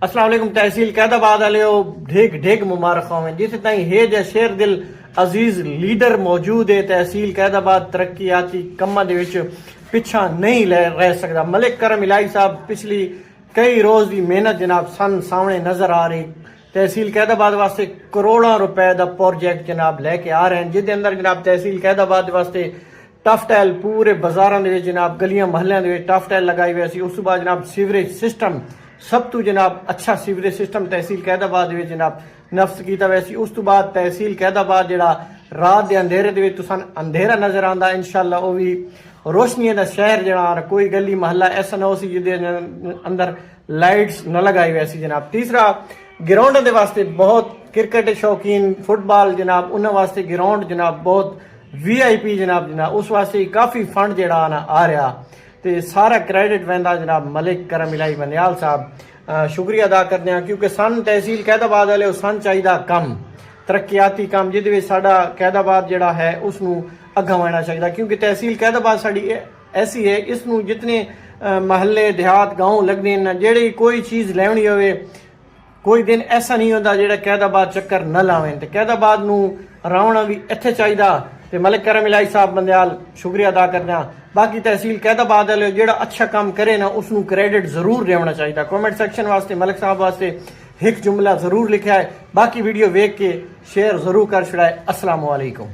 अस्सलाम वालेकुम। तहसील कैदाबाद वाले ढेग ढेग मुबारक हों जिस ताई है जे शेर दिल अजीज लीडर मौजूद है। तहसील कैदाबाद तरक्याती कम्मां दे विच पिछा नहीं रह सकता। मलिक करम इलाही साहब पिछली कई रोज़ की मेहनत जनाब सन सामने नज़र आ रही। तहसील कैदाबाद वास्ते करोड़ों रुपए का प्रोजेक्ट जनाब लैके आ रहे हैं जिसके अंदर जनाब तहसील कैदाबाद वास्ते टफ टाइल पूरे बाजारों के जनाब गलियां महलों के टफ टाइल लगाई हुई सी। उस बाद जनाब सीवरेज सिस्टम सब तो जनाब अच्छा सीवरेज सिस्टम तहसील कैदाबाद जनाब नफ्स किया वैसी। उस तो बाद तहसील कैदाबाद जरा रात के अंधेरे के अंधेरा नजर आता इंशाअल्लाह वो भी रोशनी का शहर जरा कोई गली महला ऐसा ना हो सी जिदे अंदर लाइट्स न लगाई वैसी जनाब। तीसरा ग्राउंड के वास्ते बहुत क्रिकेट शौकीन फुटबॉल जनाब उन्होंने वास्ते ग्राउंड जनाब बहुत VIP जनाब उस वास्ते काफ़ी फंड जरा ना आ रहा तो सारा क्रेडिट वहदा जनाब मलिक करम इलाही बनियाल साहब शुक्रिया अदा करते हैं क्योंकि सन तहसील कैदाबाद वाले सन चाहिए कम तरक्याती काम जिदे साडा कैदाबाद जड़ा है उसनू अग्गा आना चाहिए क्योंकि तहसील कैदाबाद साड़ी ऐसी है इसनू जितने महल्ले देहात गाँव लगते हैं जेड़ी कोई चीज़ लेनी हो कोई दिन ऐसा नहीं होता जेड़ा कैदाबाद चक्कर न लावें तो कैदाबाद नू रावना भी इत्थे चाहिए तो मलिक करम इलाही साहब बंदयाल शुक्रिया अदा करते हैं। बाकी तहसील कैदाबाद वाले जेड़ा अच्छा काम करे ना उसनू क्रेडिट जरूर देना चाहिए। कमेंट सेक्शन वास्ते मलिक साहब वास्ते एक जुमला जरूर लिखा है। बाकी वीडियो वेख के शेयर जरूर कर छड़ाए। अस्सलाम वालेकुम।